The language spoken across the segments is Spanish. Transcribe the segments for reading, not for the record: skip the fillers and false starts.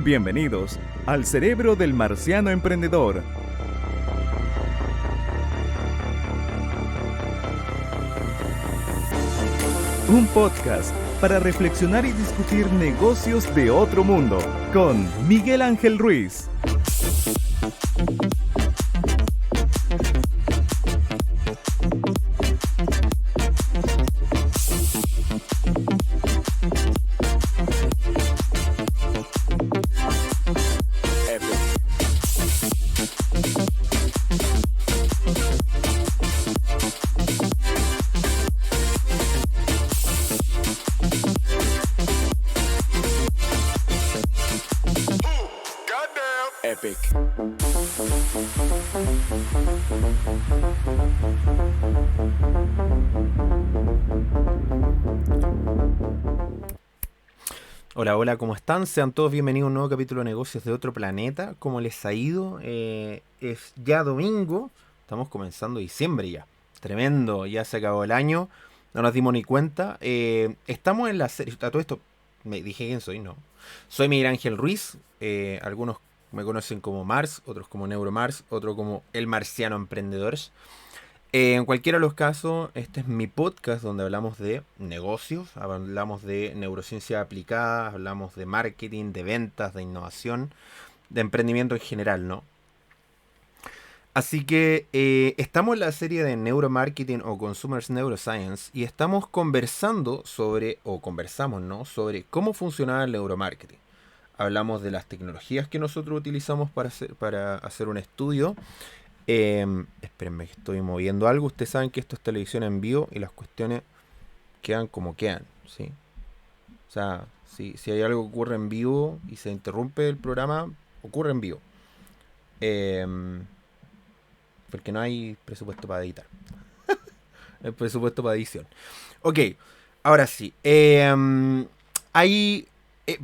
Bienvenidos al Cerebro del Marciano Emprendedor. Un podcast para reflexionar y discutir negocios de otro mundo con Miguel Ángel Ruiz. Epic. Hola, hola, ¿cómo están? Sean todos bienvenidos a un nuevo capítulo de Negocios de Otro Planeta. ¿Cómo les ha ido? Es ya domingo, estamos comenzando diciembre ya. Tremendo, ya se acabó el año, no nos dimos ni cuenta. Estamos en la serie, a todo esto, me dije quién soy, no. Soy Miguel Ángel Ruiz, algunos me conocen como Mars, otros como Neuromars, otro como El Marciano Emprendedor. En cualquiera de los casos, este es mi podcast donde hablamos de negocios, hablamos de neurociencia aplicada, hablamos de marketing, de ventas, de innovación, de emprendimiento en general, ¿no? Así que estamos en la serie de neuromarketing o Consumers Neuroscience y estamos conversando sobre, o conversamos, ¿no?, sobre cómo funciona el neuromarketing. Hablamos de las tecnologías que nosotros utilizamos para hacer un estudio. Espérenme que estoy moviendo algo. Ustedes saben que esto es televisión en vivo y las cuestiones quedan como quedan, ¿sí? O sea, si hay algo que ocurre en vivo y se interrumpe el programa, ocurre en vivo. Porque no hay presupuesto para editar. El presupuesto para edición. Ok, ahora sí.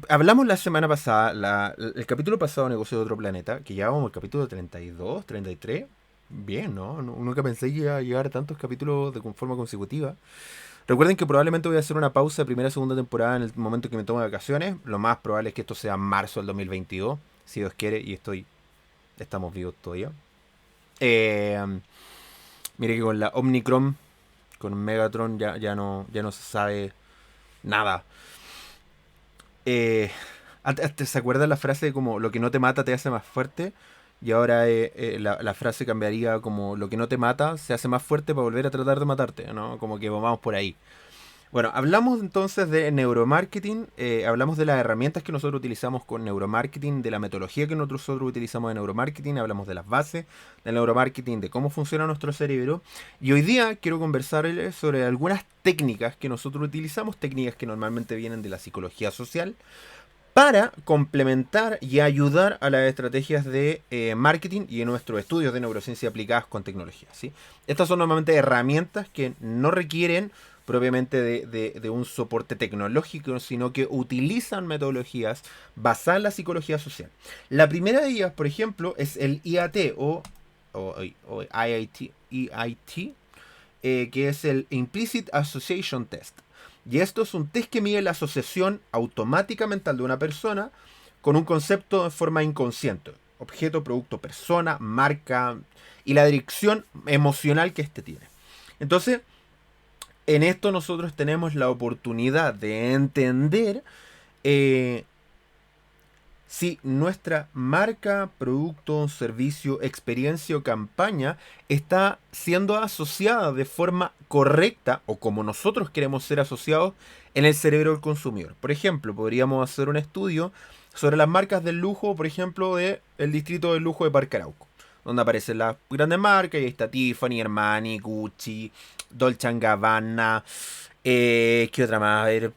Hablamos la semana pasada, el capítulo pasado de Negocios de Otro Planeta, que ya vamos al capítulo 32, 33. Bien, ¿no? Nunca pensé que iba a llegar a tantos capítulos de forma consecutiva. Recuerden que probablemente voy a hacer una pausa de primera y segunda temporada en el momento que me tome vacaciones. Lo más probable es que esto sea marzo del 2022, si Dios quiere, y estamos vivos todavía. Mire que con la Omnicron, con Megatron, ya no se sabe nada. Antes se acuerda la frase como lo que no te mata te hace más fuerte, y ahora la frase cambiaría como lo que no te mata se hace más fuerte para volver a tratar de matarte, ¿no? Como que vamos por ahí. Bueno, hablamos entonces de neuromarketing, hablamos de las herramientas que nosotros utilizamos con neuromarketing, de la metodología que nosotros utilizamos de neuromarketing, hablamos de las bases del neuromarketing, de cómo funciona nuestro cerebro, y hoy día quiero conversarles sobre algunas técnicas que nosotros utilizamos, técnicas que normalmente vienen de la psicología social, para complementar y ayudar a las estrategias de marketing y en nuestros estudios de neurociencia aplicadas con tecnología, ¿sí? Estas son normalmente herramientas que no requieren propiamente de un soporte tecnológico, sino que utilizan metodologías basadas en la psicología social. La primera de ellas, por ejemplo, es el IAT o IIT, que es el Implicit Association Test. Y esto es un test que mide la asociación automática mental de una persona con un concepto de forma inconsciente. Objeto, producto, persona, marca y la dirección emocional que éste tiene. Entonces, en esto nosotros tenemos la oportunidad de entender si nuestra marca, producto, servicio, experiencia o campaña está siendo asociada de forma correcta o como nosotros queremos ser asociados en el cerebro del consumidor. Por ejemplo, podríamos hacer un estudio sobre las marcas del lujo, por ejemplo, del distrito del lujo de Parque Arauco, donde aparecen las grandes marcas, y ahí está Tiffany, Armani, Gucci, Dolce & Gabbana, ¿qué otra más? A ver,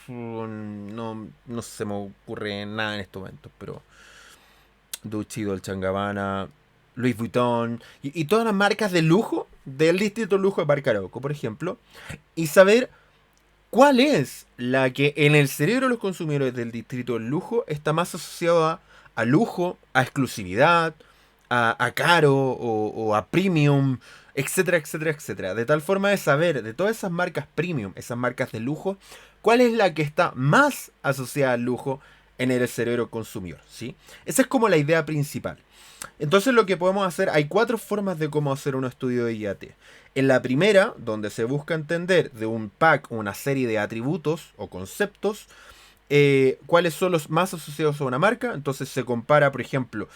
no se me ocurre nada en estos momentos, pero Gucci, Dolce & Gabbana, Louis Vuitton y todas las marcas de lujo del distrito de lujo de Parque Arauco, por ejemplo, y saber cuál es la que en el cerebro de los consumidores del distrito del lujo está más asociada a lujo, a exclusividad, a caro o a premium, etcétera, etcétera, etcétera. De tal forma de saber de todas esas marcas premium, esas marcas de lujo, cuál es la que está más asociada al lujo en el cerebro consumidor, ¿sí? Esa es como la idea principal. Entonces lo que podemos hacer, hay 4 formas de cómo hacer un estudio de IAT. En la primera, donde se busca entender de un pack una serie de atributos o conceptos, cuáles son los más asociados a una marca. Entonces se compara, por ejemplo,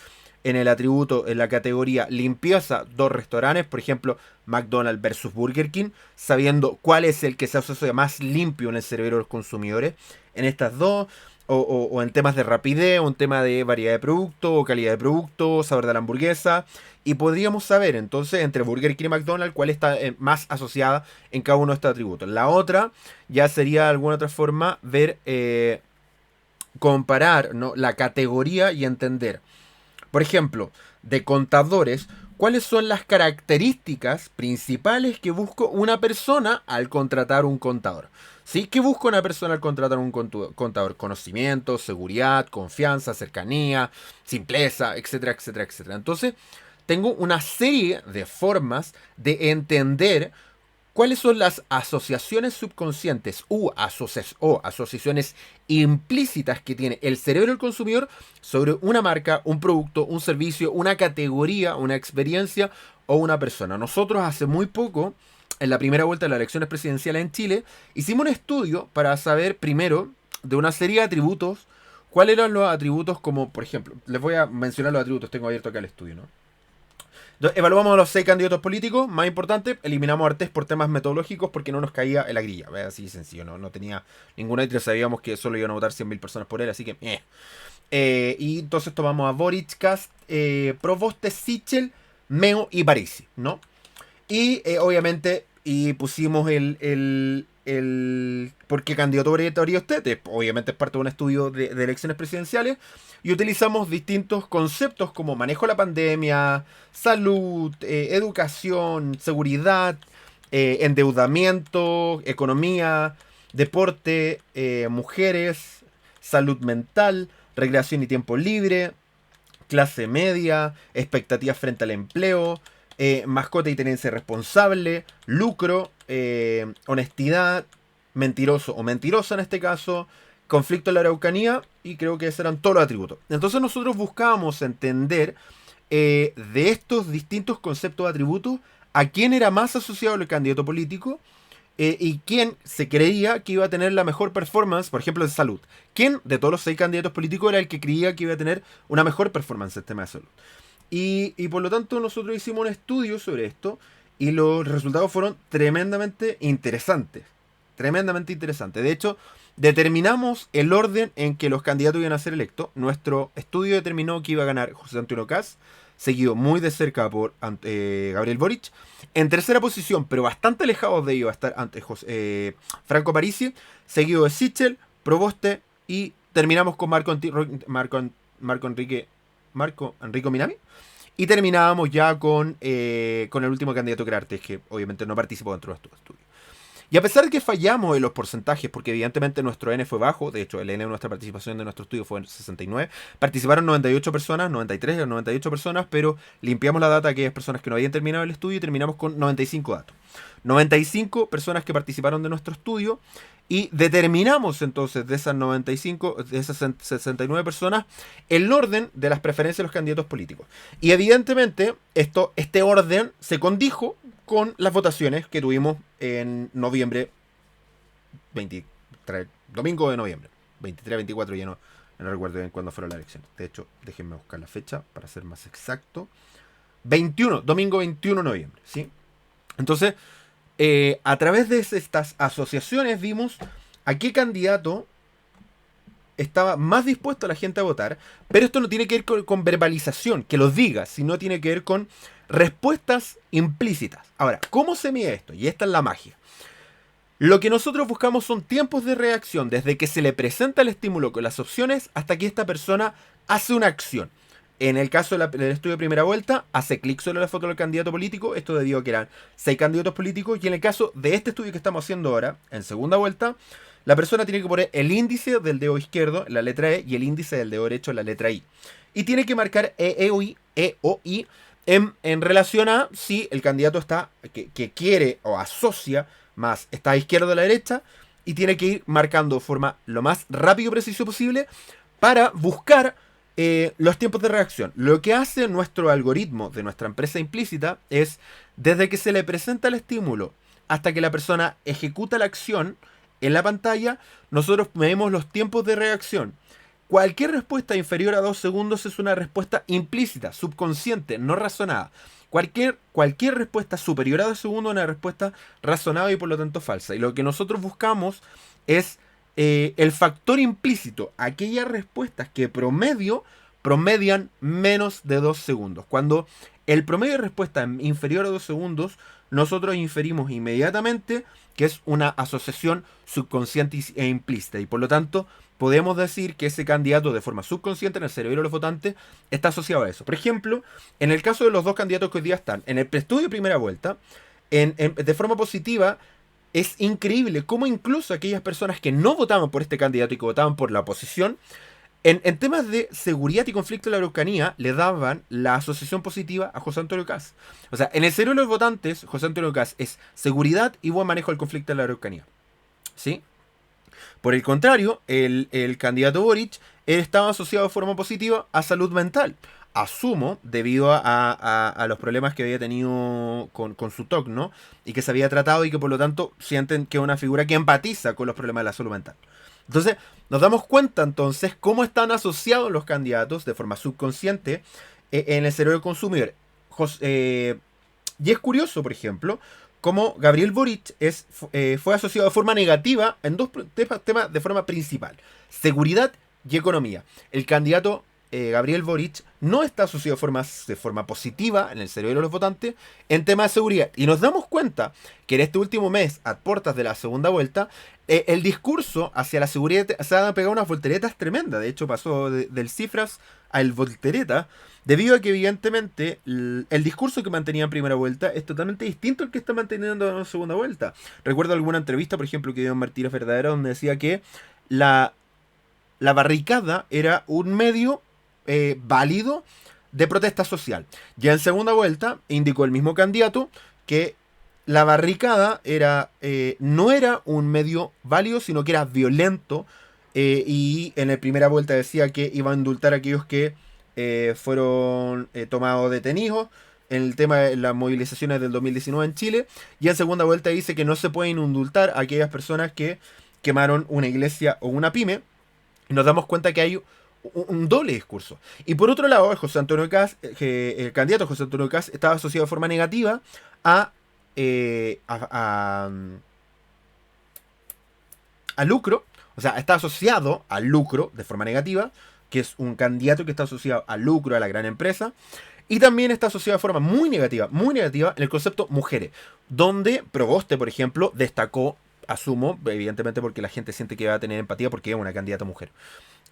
en el atributo, en la categoría limpieza, 2 restaurantes, por ejemplo, McDonald's versus Burger King, sabiendo cuál es el que se asocia más limpio en el cerebro de los consumidores en estas dos, o en temas de rapidez, o en tema de variedad de producto, o calidad de producto, sabor de la hamburguesa. Y podríamos saber entonces entre Burger King y McDonald's cuál está más asociada en cada uno de estos atributos. La otra ya sería de alguna otra forma ver, comparar, ¿no?, la categoría y entender. Por ejemplo, de contadores, ¿cuáles son las características principales que busca una persona al contratar un contador? ¿Sí? ¿Qué busca una persona al contratar un contador? Conocimiento, seguridad, confianza, cercanía, simpleza, etcétera, etcétera, etcétera. Entonces, tengo una serie de formas de entender cuáles son las asociaciones subconscientes o asociaciones implícitas que tiene el cerebro del consumidor sobre una marca, un producto, un servicio, una categoría, una experiencia o una persona. Nosotros hace muy poco, en la primera vuelta de las elecciones presidenciales en Chile, hicimos un estudio para saber primero de una serie de atributos, cuáles eran los atributos como, por ejemplo, les voy a mencionar los atributos, tengo abierto acá el estudio, ¿no? Entonces, evaluamos a los 6 candidatos políticos, más importante, eliminamos a Artés por temas metodológicos porque no nos caía en la grilla, así de sencillo, no tenía ninguna idea, sabíamos que solo iban a votar 100.000 personas por él, así que y entonces tomamos a Boric, Kast, Proboste, Sichel, Meo y Parisi, ¿no? Y obviamente y pusimos el ¿por qué candidato haría usted? Obviamente es parte de un estudio de elecciones presidenciales. Y utilizamos distintos conceptos como manejo de la pandemia, salud, educación, seguridad, endeudamiento, economía, deporte, mujeres, salud mental, recreación y tiempo libre, clase media, expectativas frente al empleo, mascota y tenencia responsable, lucro, honestidad, mentiroso o mentirosa en este caso, conflicto en la Araucanía, y creo que esos eran todos los atributos. Entonces nosotros buscábamos entender de estos distintos conceptos de atributos a quién era más asociado el candidato político y quién se creía que iba a tener la mejor performance, por ejemplo, de salud. ¿Quién de todos los 6 candidatos políticos era el que creía que iba a tener una mejor performance en el tema de salud? Y por lo tanto nosotros hicimos un estudio sobre esto y los resultados fueron tremendamente interesantes. Tremendamente interesantes. De hecho, determinamos el orden en que los candidatos iban a ser electos. Nuestro estudio determinó que iba a ganar José Antonio Kast, seguido muy de cerca por Gabriel Boric. En tercera posición, pero bastante alejados de ellos, va a estar ante Franco Parisi, seguido de Sichel, Proboste, y terminamos con Marco Enrico Minami. Y terminábamos ya con el último candidato que era Artés, que obviamente no participó dentro de estos estudios. Y a pesar de que fallamos en los porcentajes, porque evidentemente nuestro N fue bajo, de hecho el N de nuestra participación de nuestro estudio fue en 69, participaron 98 personas, 93 o 98 personas, pero limpiamos la data de aquellas personas que no habían terminado el estudio y terminamos con 95 datos. 95 personas que participaron de nuestro estudio y determinamos entonces de esas 95, de esas 69 personas, el orden de las preferencias de los candidatos políticos. Y evidentemente este orden se condijo con las votaciones que tuvimos en noviembre 23, domingo de noviembre, 23, 24, ya no recuerdo bien cuándo fueron las elecciones. De hecho, déjenme buscar la fecha para ser más exacto. Domingo 21 de noviembre, ¿sí? Entonces, a través de estas asociaciones vimos a qué candidato estaba más dispuesto a la gente a votar, pero esto no tiene que ver con verbalización, que los diga, sino tiene que ver con respuestas implícitas. Ahora, ¿cómo se mide esto? Y esta es la magia. Lo que nosotros buscamos son tiempos de reacción desde que se le presenta el estímulo con las opciones hasta que esta persona hace una acción. En el caso del estudio de primera vuelta, hace clic sobre la foto del candidato político, esto debido a que eran 6 candidatos políticos, y en el caso de este estudio que estamos haciendo ahora, en segunda vuelta, la persona tiene que poner el índice del dedo izquierdo, la letra E, y el índice del dedo derecho, la letra I. Y tiene que marcar E o I, en relación a si el candidato está que quiere o asocia más, está a izquierda o a la derecha, y tiene que ir marcando de forma lo más rápido y preciso posible para buscar los tiempos de reacción. Lo que hace nuestro algoritmo de nuestra empresa implícita es, desde que se le presenta el estímulo hasta que la persona ejecuta la acción en la pantalla, nosotros medimos los tiempos de reacción. Cualquier respuesta inferior a 2 segundos es una respuesta implícita, subconsciente, no razonada. Cualquier respuesta superior a 2 segundos es una respuesta razonada y por lo tanto falsa. Y lo que nosotros buscamos es el factor implícito, aquellas respuestas que promedian menos de 2 segundos. Cuando el promedio de respuesta es inferior a 2 segundos, nosotros inferimos inmediatamente que es una asociación subconsciente e implícita. Y por lo tanto, podemos decir que ese candidato de forma subconsciente en el cerebro de los votantes está asociado a eso. Por ejemplo, en el caso de los dos candidatos que hoy día están en el preestudio de primera vuelta, de forma positiva, es increíble cómo incluso aquellas personas que no votaban por este candidato y que votaban por la oposición, en temas de seguridad y conflicto de la Araucanía, le daban la asociación positiva a José Antonio Kast. O sea, en el cerebro de los votantes, José Antonio Kast es seguridad y buen manejo del conflicto de la Araucanía. ¿Sí? Por el contrario, el candidato Boric estaba asociado de forma positiva a salud mental. Asumo, debido a los problemas que había tenido con su TOC, ¿no? Y que se había tratado y que por lo tanto sienten que es una figura que empatiza con los problemas de la salud mental. Entonces, nos damos cuenta entonces cómo están asociados los candidatos de forma subconsciente en el cerebro del consumidor. Y es curioso, por ejemplo, cómo Gabriel Boric fue asociado de forma negativa en dos temas de forma principal: seguridad y economía. El candidato Gabriel Boric no está asociado de forma positiva en el cerebro de los votantes en temas de seguridad. Y nos damos cuenta que en este último mes, a puertas de la segunda vuelta, el discurso hacia la seguridad se ha pegado unas volteretas tremendas. De hecho, pasó del cifras al voltereta, debido a que evidentemente el discurso que mantenía en primera vuelta es totalmente distinto al que está manteniendo en segunda vuelta. Recuerdo alguna entrevista, por ejemplo, que dio en Martínez Verdadera, donde decía que la barricada era un medio válido de protesta social. Ya en segunda vuelta indicó el mismo candidato que la barricada no era un medio válido, sino que era violento, y en la primera vuelta decía que iba a indultar a aquellos que fueron tomados detenidos en el tema de las movilizaciones del 2019 en Chile, y en segunda vuelta dice que no se pueden indultar a aquellas personas que quemaron una iglesia o una pyme. Y nos damos cuenta que hay un doble discurso. Y por otro lado, el candidato José Antonio Kast estaba asociado de forma negativa a lucro. O sea, está asociado al lucro de forma negativa, que es un candidato que está asociado al lucro, a la gran empresa. Y también está asociado de forma muy negativa en el concepto mujeres, donde Proboste, por ejemplo, destacó, asumo, evidentemente porque la gente siente que va a tener empatía porque es una candidata mujer.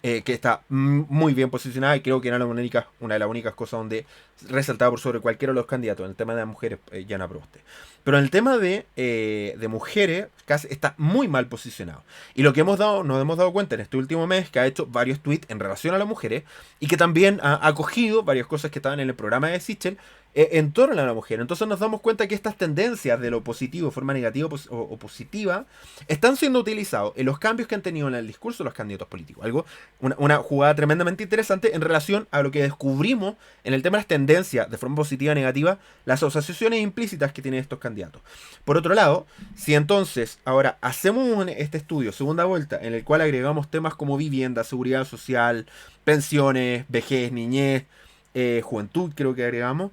Que está muy bien posicionada y creo que era una de las únicas cosas donde resaltaba por sobre cualquiera de los candidatos. En el tema de las mujeres, ya no aprobaste. Pero en el tema de mujeres, casi está muy mal posicionado. Y lo que nos hemos dado cuenta en este último mes, que ha hecho varios tweets en relación a las mujeres y que también ha acogido varias cosas que estaban en el programa de Sichel en torno a la mujer. Entonces nos damos cuenta que estas tendencias de lo positivo, de forma negativa o positiva, están siendo utilizados en los cambios que han tenido en el discurso de los candidatos políticos. Una jugada tremendamente interesante en relación a lo que descubrimos en el tema de las tendencias de forma positiva y negativa, las asociaciones implícitas que tienen estos candidatos. Por otro lado, si entonces ahora hacemos este estudio, segunda vuelta, en el cual agregamos temas como vivienda, seguridad social, pensiones, vejez, niñez, juventud, creo que agregamos.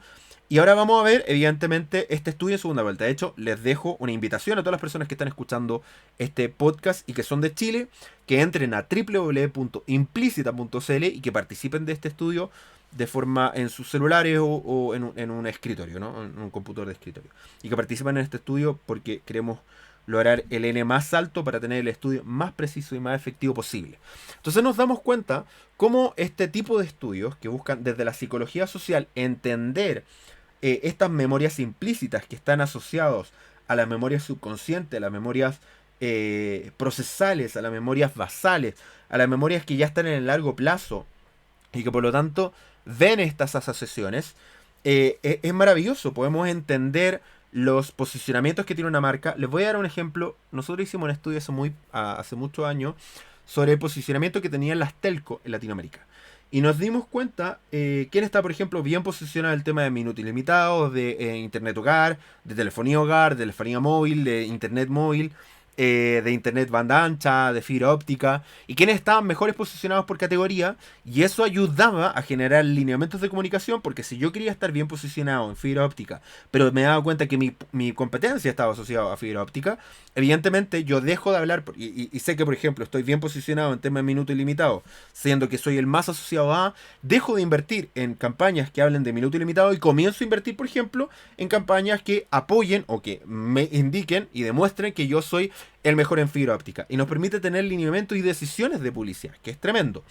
Y ahora vamos a ver, evidentemente, este estudio en segunda vuelta. De hecho, les dejo una invitación a todas las personas que están escuchando este podcast y que son de Chile, que entren a www.implicita.cl y que participen de este estudio de forma en sus celulares o en un escritorio, ¿no? En un computador de escritorio. Y que participen en este estudio porque queremos lograr el N más alto para tener el estudio más preciso y más efectivo posible. Entonces nos damos cuenta cómo este tipo de estudios que buscan desde la psicología social entender estas memorias implícitas que están asociados a las memorias subconscientes, a las memorias procesales, a las memorias basales, a las memorias que ya están en el largo plazo y que por lo tanto ven estas asociaciones, es maravilloso. Podemos entender los posicionamientos que tiene una marca. Les voy a dar un ejemplo. Nosotros hicimos un estudio hace muchos años sobre el posicionamiento que tenían las telco en Latinoamérica. Y nos dimos cuenta quién está, por ejemplo, bien posicionado en el tema de minutos ilimitados, de internet hogar, de telefonía móvil, de internet móvil, de internet banda ancha, de fibra óptica, y quiénes estaban mejores posicionados por categoría, y eso ayudaba a generar lineamientos de comunicación, porque si yo quería estar bien posicionado en fibra óptica, pero me daba cuenta que mi competencia estaba asociada a fibra óptica, evidentemente yo dejo de hablar, y sé que por ejemplo estoy bien posicionado en tema de minuto ilimitado, siendo que soy el más asociado a, dejo de invertir en campañas que hablen de minuto ilimitado y comienzo a invertir, por ejemplo, en campañas que apoyen o que me indiquen y demuestren que yo soy el mejor en fibra óptica. Y nos permite tener lineamientos y decisiones de publicidad, que es tremendo.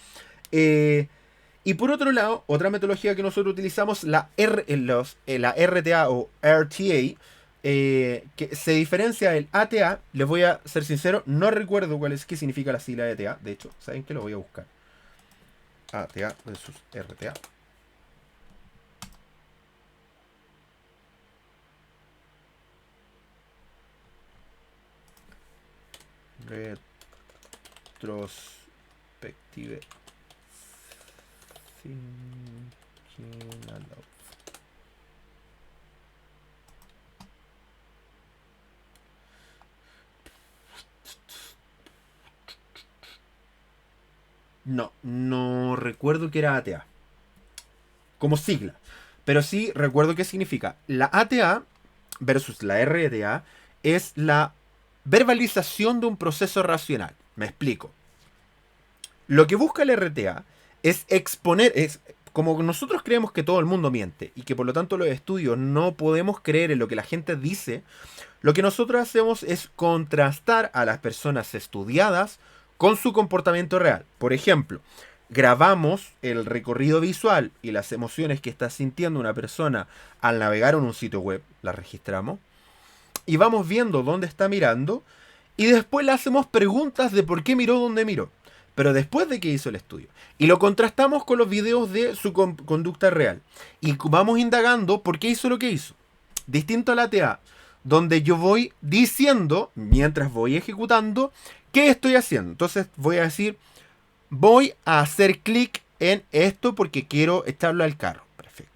Y por otro lado, otra metodología que nosotros utilizamos, la RTA o RTA, que se diferencia del ATA. Les voy a ser sincero, no recuerdo qué significa la sigla de ATA. De hecho, ¿saben qué? Lo voy a buscar. ATA versus RTA. Retrospective Thinking Aloud. No recuerdo que era ATA como sigla, pero sí recuerdo qué significa. La ATA versus la RTA es la verbalización de un proceso racional. Me explico. Lo que busca el RTA es exponer, como nosotros creemos que todo el mundo miente y que por lo tanto los estudios no podemos creer en lo que la gente dice, lo que nosotros hacemos es contrastar a las personas estudiadas con su comportamiento real. Por ejemplo, grabamos el recorrido visual y las emociones que está sintiendo una persona al navegar en un sitio web, las registramos, y vamos viendo dónde está mirando, y después le hacemos preguntas de por qué miró donde miró, pero después de que hizo el estudio. Y lo contrastamos con los videos de su conducta real. Y vamos indagando por qué hizo lo que hizo. Distinto a la TA, donde yo voy diciendo, mientras voy ejecutando, qué estoy haciendo. Entonces voy a decir, voy a hacer clic en esto porque quiero echarlo al carro. Perfecto.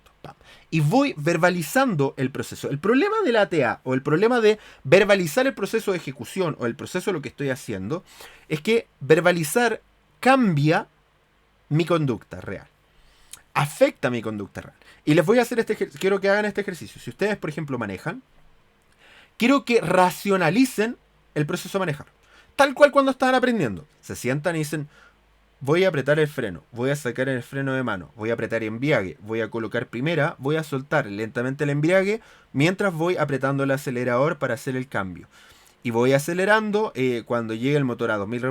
Y voy verbalizando el proceso. El problema de la ATA o el problema de verbalizar el proceso de ejecución o el proceso de lo que estoy haciendo es que verbalizar cambia mi conducta real. Afecta mi conducta real. Y les voy a hacer quiero que hagan este ejercicio. Si ustedes, por ejemplo, manejan, quiero que racionalicen el proceso de manejar. Tal cual cuando están aprendiendo. Se sientan y dicen, voy a apretar el freno, voy a sacar el freno de mano, voy a apretar embriague, voy a colocar primera, voy a soltar lentamente el embriague mientras voy apretando el acelerador para hacer el cambio. Y voy acelerando, cuando llegue el motor a 2000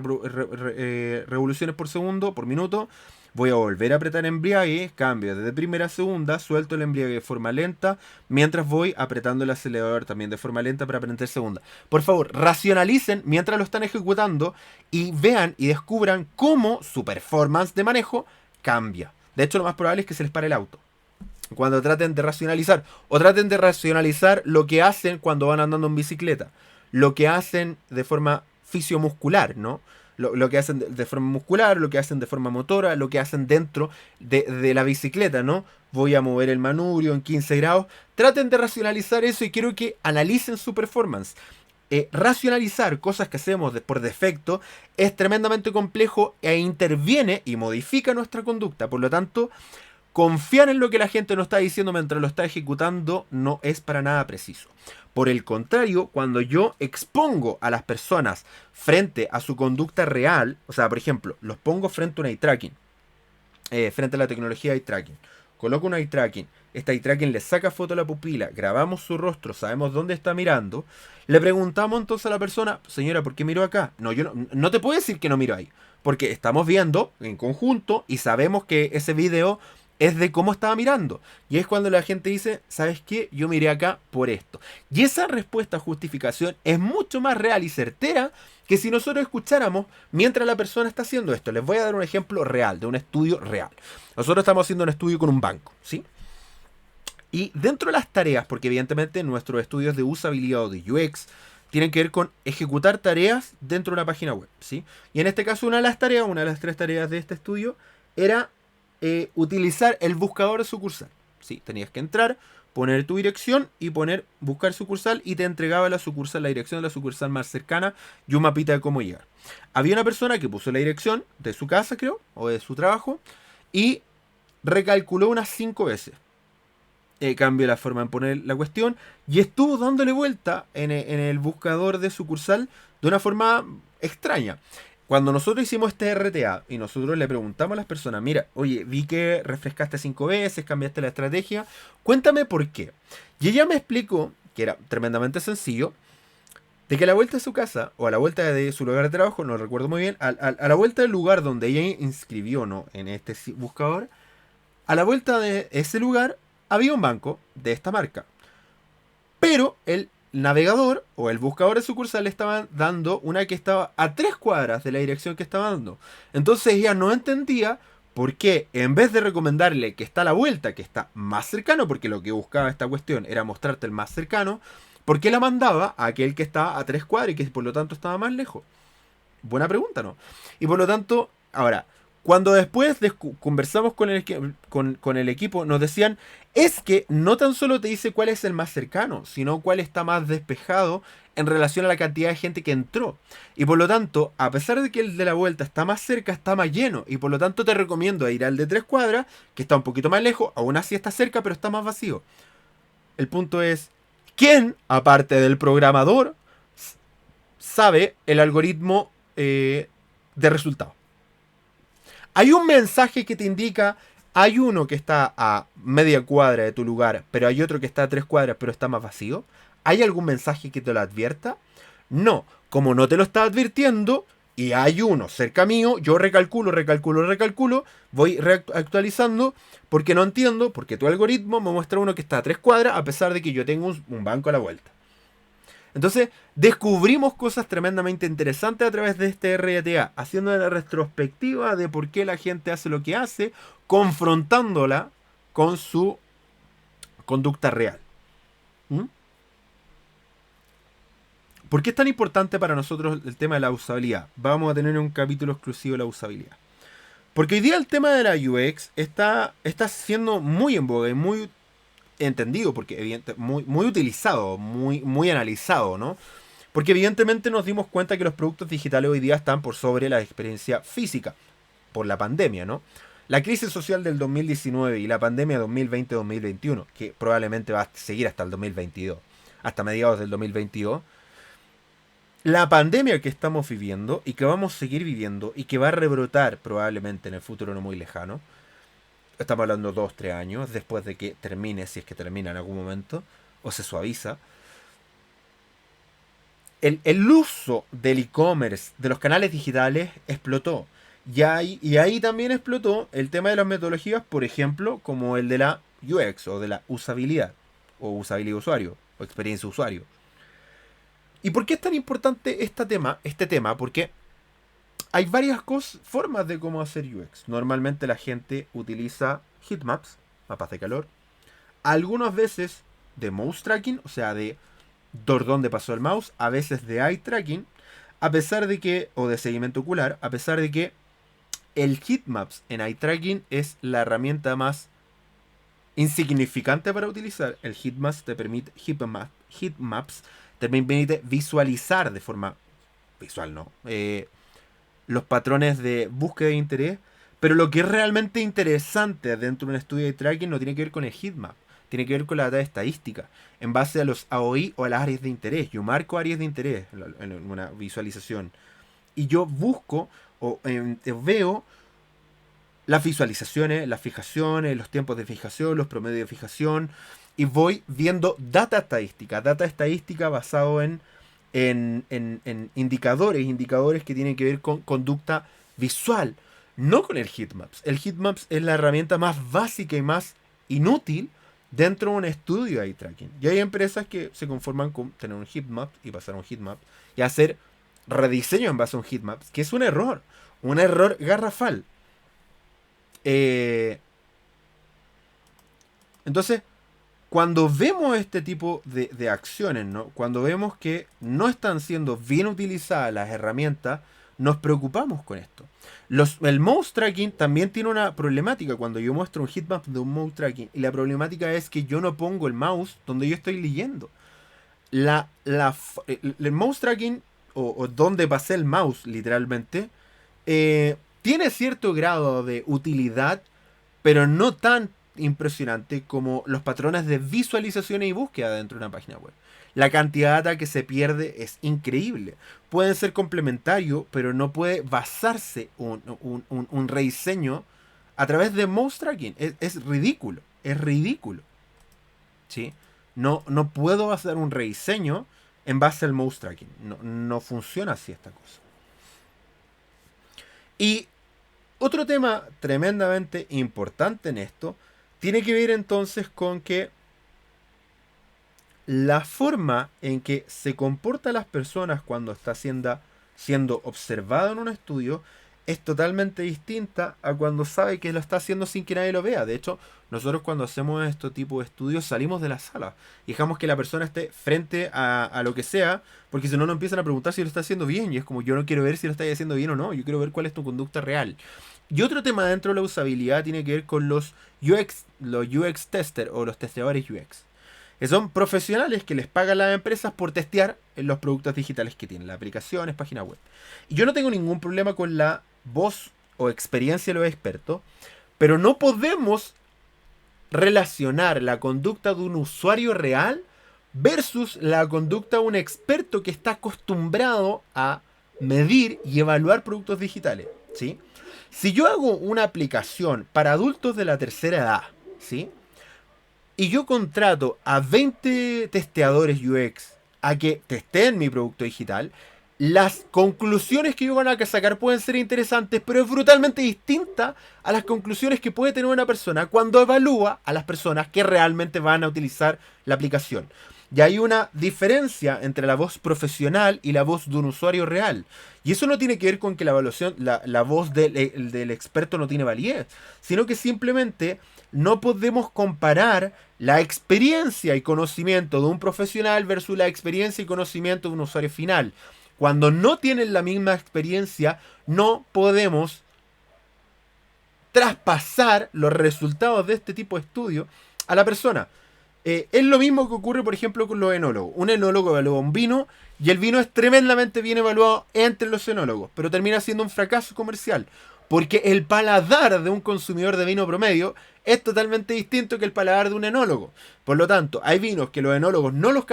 revoluciones por segundo, por minuto, voy a volver a apretar embriague, cambio desde primera a segunda, suelto el embriague de forma lenta, mientras voy apretando el acelerador también de forma lenta para aprender segunda. Por favor, racionalicen mientras lo están ejecutando y vean y descubran cómo su performance de manejo cambia. De hecho, lo más probable es que se les pare el auto cuando traten de racionalizar, o traten de racionalizar lo que hacen cuando van andando en bicicleta, lo que hacen de forma fisiomuscular, ¿no? Lo que hacen de forma muscular, lo que hacen de forma motora, lo que hacen dentro de la bicicleta, ¿no? Voy a mover el manubrio en 15 grados. Traten de racionalizar eso y quiero que analicen su performance. Racionalizar cosas que hacemos por defecto es tremendamente complejo e interviene y modifica nuestra conducta. Por lo tanto, confiar en lo que la gente nos está diciendo mientras lo está ejecutando no es para nada preciso. Por el contrario, cuando yo expongo a las personas frente a su conducta real, o sea, por ejemplo, los pongo frente a un eye tracking, frente a la tecnología eye tracking, coloco un eye tracking, este eye tracking le saca foto a la pupila, grabamos su rostro, sabemos dónde está mirando, le preguntamos entonces a la persona, señora, ¿por qué miró acá? No, yo no te puedo decir que no miro ahí, porque estamos viendo en conjunto y sabemos que ese video es de cómo estaba mirando. Y es cuando la gente dice, ¿sabes qué? Yo miré acá por esto. Y esa respuesta, justificación, es mucho más real y certera que si nosotros escucháramos mientras la persona está haciendo esto. Les voy a dar un ejemplo real, de un estudio real. Nosotros estamos haciendo un estudio con un banco, ¿sí? Y dentro de las tareas, porque evidentemente nuestros estudios de usabilidad o de UX tienen que ver con ejecutar tareas dentro de una página web, ¿sí? Y en este caso una de las tareas, una de las 3 tareas de este estudio, era utilizar el buscador de sucursal, ¿sí? Tenías que entrar, poner tu dirección y poner buscar sucursal y te entregaba la sucursal, la dirección de la sucursal más cercana y un mapita de cómo llegar. Había una persona que puso la dirección de su casa, creo, o de su trabajo, y recalculó unas 5 veces. Cambió la forma en poner la cuestión y estuvo dándole vuelta en el buscador de sucursal de una forma extraña. Cuando nosotros hicimos este RTA y nosotros le preguntamos a las personas, mira, oye, vi que refrescaste 5 veces, cambiaste la estrategia, cuéntame por qué. Y ella me explicó, que era tremendamente sencillo, de que a la vuelta de su casa, o a la vuelta de su lugar de trabajo, no recuerdo muy bien, a la vuelta del lugar donde ella inscribió, ¿no?, en este buscador, a la vuelta de ese lugar había un banco de esta marca. Pero el navegador o el buscador de sucursal le estaban dando una que estaba a 3 cuadras de la dirección que estaba dando. Entonces ella no entendía por qué, en vez de recomendarle que está a la vuelta, que está más cercano, porque lo que buscaba esta cuestión era mostrarte el más cercano, ¿por qué la mandaba a aquel que estaba a 3 cuadras y que por lo tanto estaba más lejos? Buena pregunta, ¿no? Y por lo tanto, ahora, cuando después conversamos con el equipo, nos decían, es que no tan solo te dice cuál es el más cercano, sino cuál está más despejado en relación a la cantidad de gente que entró. Y por lo tanto, a pesar de que el de la vuelta está más cerca, está más lleno. Y por lo tanto te recomiendo ir al de 3 cuadras, que está un poquito más lejos, aún así está cerca, pero está más vacío. El punto es, ¿quién, aparte del programador, sabe el algoritmo de resultado? Hay un mensaje que te indica, hay uno que está a media cuadra de tu lugar, pero hay otro que está a 3 cuadras, pero está más vacío. ¿Hay algún mensaje que te lo advierta? No, como no te lo está advirtiendo y hay uno cerca mío, yo recalculo, voy actualizando porque no entiendo, porque tu algoritmo me muestra uno que está a 3 cuadras a pesar de que yo tengo un banco a la vuelta. Entonces, descubrimos cosas tremendamente interesantes a través de este RTA, haciendo una retrospectiva de por qué la gente hace lo que hace, confrontándola con su conducta real. ¿Mm? ¿Por qué es tan importante para nosotros el tema de la usabilidad? Vamos a tener un capítulo exclusivo de la usabilidad. Porque hoy día el tema de la UX está siendo muy en boga y muy entendido, porque muy utilizado, muy analizado, ¿no? Porque evidentemente nos dimos cuenta que los productos digitales hoy día están por sobre la experiencia física, por la pandemia, ¿no? La crisis social del 2019 y la pandemia 2020-2021, que probablemente va a seguir hasta el 2022, hasta mediados del 2022, la pandemia que estamos viviendo y que vamos a seguir viviendo y que va a rebrotar probablemente en el futuro no muy lejano, estamos hablando 2-3 años después de que termine, si es que termina en algún momento, o se suaviza. El uso del e-commerce, de los canales digitales, explotó. Y ahí también explotó el tema de las metodologías, por ejemplo, como el de la UX, o de la usabilidad, o usabilidad de usuario, o experiencia de usuario. ¿Y por qué es tan importante este tema? Porque hay varias formas de cómo hacer UX. Normalmente la gente utiliza heatmaps, mapas de calor. Algunas veces de mouse tracking, o sea, de dónde pasó el mouse. A veces de eye tracking, a pesar de que, o de seguimiento ocular, a pesar de que el heatmaps en eye tracking es la herramienta más insignificante para utilizar. El heatmaps te permite visualizar de forma visual, ¿no? Los patrones de búsqueda de interés, pero lo que es realmente interesante dentro de un estudio de tracking no tiene que ver con el heatmap, tiene que ver con la data estadística, en base a los AOI o a las áreas de interés. Yo marco áreas de interés en una visualización y yo busco o veo las visualizaciones, las fijaciones, los tiempos de fijación, los promedios de fijación, y voy viendo data estadística basado en indicadores que tienen que ver con conducta visual, no con el heatmaps. El heatmaps es la herramienta más básica y más inútil dentro de un estudio de eye tracking. Y hay empresas que se conforman con tener un heatmap y pasar a un heatmap y hacer rediseño en base a un heatmap, que es un error garrafal. Entonces, cuando vemos este tipo de acciones, ¿no? Cuando vemos que no están siendo bien utilizadas las herramientas, nos preocupamos con esto. El mouse tracking también tiene una problemática cuando yo muestro un heatmap de un mouse tracking, y la problemática es que yo no pongo el mouse donde yo estoy leyendo. El mouse tracking, o donde pasé el mouse literalmente, tiene cierto grado de utilidad, pero no tan impresionante como los patrones de visualización y búsqueda dentro de una página web. La cantidad de data que se pierde es increíble. Pueden ser complementarios, pero no puede basarse un rediseño a través de mouse tracking. Es ridículo. Es ridículo. ¿Sí? No puedo hacer un rediseño en base al mouse tracking. No funciona así esta cosa. Y otro tema tremendamente importante en esto tiene que ver entonces con que la forma en que se comportan las personas cuando está siendo observado en un estudio es totalmente distinta a cuando sabe que lo está haciendo sin que nadie lo vea. De hecho, nosotros cuando hacemos este tipo de estudios salimos de la sala y dejamos que la persona esté frente a lo que sea, porque si no nos empiezan a preguntar si lo está haciendo bien, y es como, yo no quiero ver si lo está haciendo bien o no, yo quiero ver cuál es tu conducta real. Y otro tema dentro de la usabilidad tiene que ver con los UX tester o los testeadores UX, que son profesionales que les pagan las empresas por testear los productos digitales que tienen, las aplicaciones, páginas web. Y yo no tengo ningún problema con la voz o experiencia de los expertos, pero no podemos relacionar la conducta de un usuario real versus la conducta de un experto que está acostumbrado a medir y evaluar productos digitales, ¿sí? Si yo hago una aplicación para adultos de la tercera edad, ¿sí?, y yo contrato a 20 testeadores UX a que testeen mi producto digital, las conclusiones que ellos van a sacar pueden ser interesantes, pero es brutalmente distinta a las conclusiones que puede tener una persona cuando evalúa a las personas que realmente van a utilizar la aplicación. Y hay una diferencia entre la voz profesional y la voz de un usuario real. Y eso no tiene que ver con que la evaluación, la voz del experto no tiene validez, sino que simplemente no podemos comparar la experiencia y conocimiento de un profesional versus la experiencia y conocimiento de un usuario final. Cuando no tienen la misma experiencia, no podemos traspasar los resultados de este tipo de estudio a la persona. Es lo mismo que ocurre, por ejemplo, con los enólogos. Un enólogo evalúa un vino y el vino es tremendamente bien evaluado entre los enólogos, pero termina siendo un fracaso comercial, porque el paladar de un consumidor de vino promedio es totalmente distinto que el paladar de un enólogo. Por lo tanto, hay vinos que los enólogos no los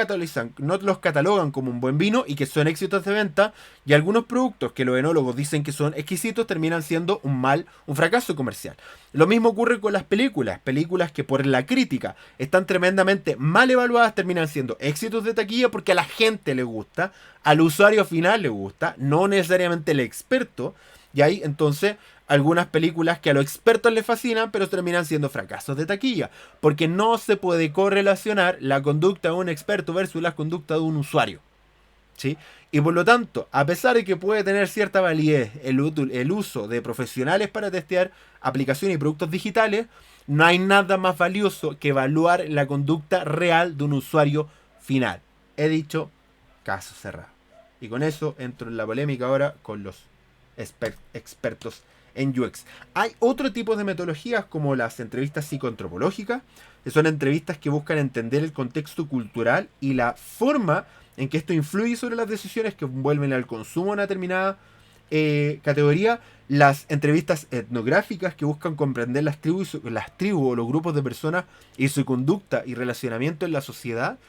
catalogan como un buen vino y que son éxitos de venta, y algunos productos que los enólogos dicen que son exquisitos terminan siendo un fracaso comercial. Lo mismo ocurre con las películas que por la crítica están tremendamente mal evaluadas, terminan siendo éxitos de taquilla porque a la gente le gusta, al usuario final le gusta, no necesariamente el experto. Y hay entonces algunas películas que a los expertos les fascinan, pero terminan siendo fracasos de taquilla, porque no se puede correlacionar la conducta de un experto versus la conducta de un usuario, ¿sí? Y por lo tanto, a pesar de que puede tener cierta validez el uso de profesionales para testear aplicaciones y productos digitales, no hay nada más valioso que evaluar la conducta real de un usuario final. He dicho, caso cerrado. Y con eso entro en la polémica ahora con los expertos en UX. Hay otro tipo de metodologías como las entrevistas psicoantropológicas, que son entrevistas que buscan entender el contexto cultural y la forma en que esto influye sobre las decisiones que envuelven al consumo de una determinada categoría. Las entrevistas etnográficas que buscan comprender las tribus o los grupos de personas y su conducta y relacionamiento en la sociedad.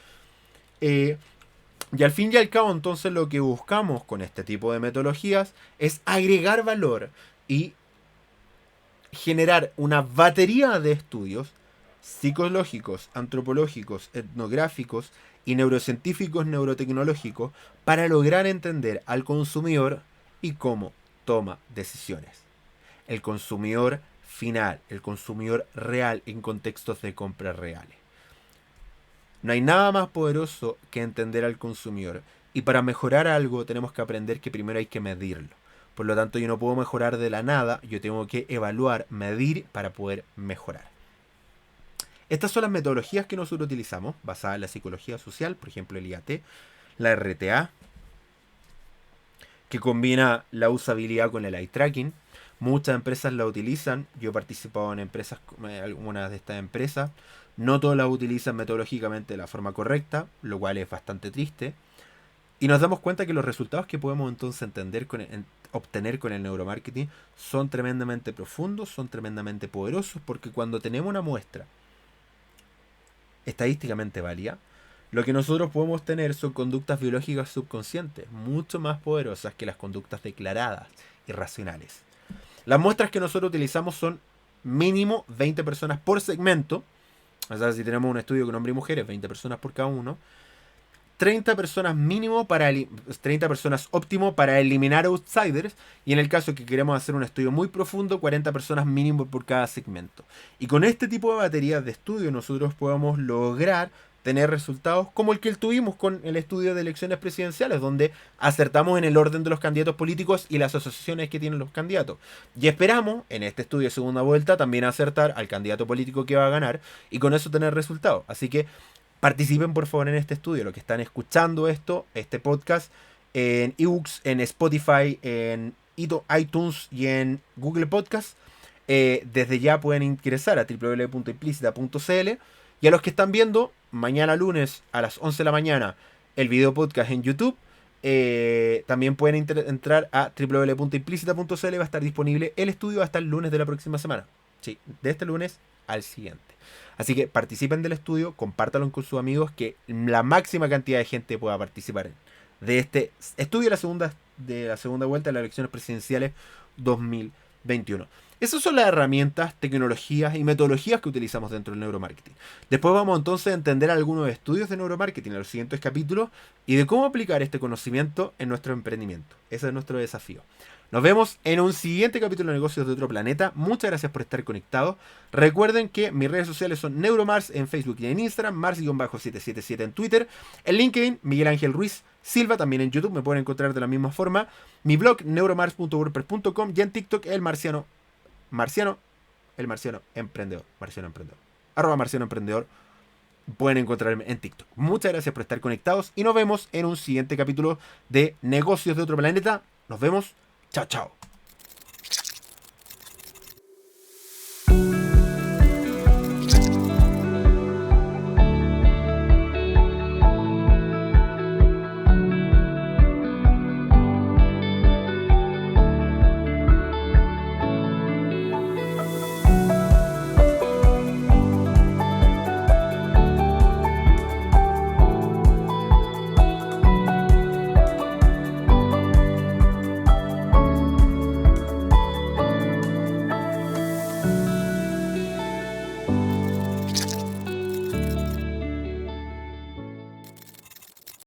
Y al fin y al cabo, entonces, lo que buscamos con este tipo de metodologías es agregar valor y generar una batería de estudios psicológicos, antropológicos, etnográficos y neurocientíficos neurotecnológicos para lograr entender al consumidor y cómo toma decisiones. El consumidor final, el consumidor real en contextos de compra reales. No hay nada más poderoso que entender al consumidor. Y para mejorar algo tenemos que aprender que primero hay que medirlo. Por lo tanto, yo no puedo mejorar de la nada. Yo tengo que evaluar, medir para poder mejorar. Estas son las metodologías que nosotros utilizamos, basadas en la psicología social, por ejemplo el IAT, la RTA, que combina la usabilidad con el eye tracking. Muchas empresas la utilizan, yo he participado en empresas, algunas de estas empresas, no todas las utilizan metodológicamente de la forma correcta, lo cual es bastante triste. Y nos damos cuenta que los resultados que podemos entonces obtener con el neuromarketing son tremendamente profundos, son tremendamente poderosos, porque cuando tenemos una muestra estadísticamente válida, lo que nosotros podemos tener son conductas biológicas subconscientes, mucho más poderosas que las conductas declaradas y racionales. Las muestras que nosotros utilizamos son mínimo 20 personas por segmento. O sea, si tenemos un estudio con hombres y mujeres, 20 personas por cada uno. 30 personas mínimo 30 personas óptimo para eliminar outsiders. Y en el caso que queremos hacer un estudio muy profundo, 40 personas mínimo por cada segmento. Y con este tipo de baterías de estudio nosotros podemos lograr tener resultados como el que tuvimos con el estudio de elecciones presidenciales, donde acertamos en el orden de los candidatos políticos y las asociaciones que tienen los candidatos. Y esperamos, en este estudio de segunda vuelta, también acertar al candidato político que va a ganar y con eso tener resultados. Así que participen por favor en este estudio, los que están escuchando este podcast, en ebooks, en Spotify, en iTunes y en Google Podcast. Desde ya pueden ingresar a www.implicita.cl. Y a los que están viendo, mañana lunes a las 11 de la mañana, el video podcast en YouTube, también pueden entrar a www.implicita.cl. Va a estar disponible el estudio hasta el lunes de la próxima semana. Sí, de este lunes al siguiente. Así que participen del estudio, compártanlo con sus amigos, que la máxima cantidad de gente pueda participar de este estudio de la segunda vuelta de las elecciones presidenciales 2021. Esas son las herramientas, tecnologías y metodologías que utilizamos dentro del neuromarketing. Después vamos entonces a entender algunos estudios de neuromarketing en los siguientes capítulos y de cómo aplicar este conocimiento en nuestro emprendimiento. Ese es nuestro desafío. Nos vemos en un siguiente capítulo de Negocios de Otro Planeta. Muchas gracias por estar conectados. Recuerden que mis redes sociales son Neuromars en Facebook y en Instagram, Mars-777 en Twitter, en LinkedIn, Miguel Ángel Ruiz Silva, también en YouTube me pueden encontrar de la misma forma. Mi blog, neuromars.wordpress.com, y en TikTok, el marciano emprendedor. @marciano emprendedor. Pueden encontrarme en TikTok. Muchas gracias por estar conectados y nos vemos en un siguiente capítulo de Negocios de Otro Planeta. Nos vemos. Chao, chao.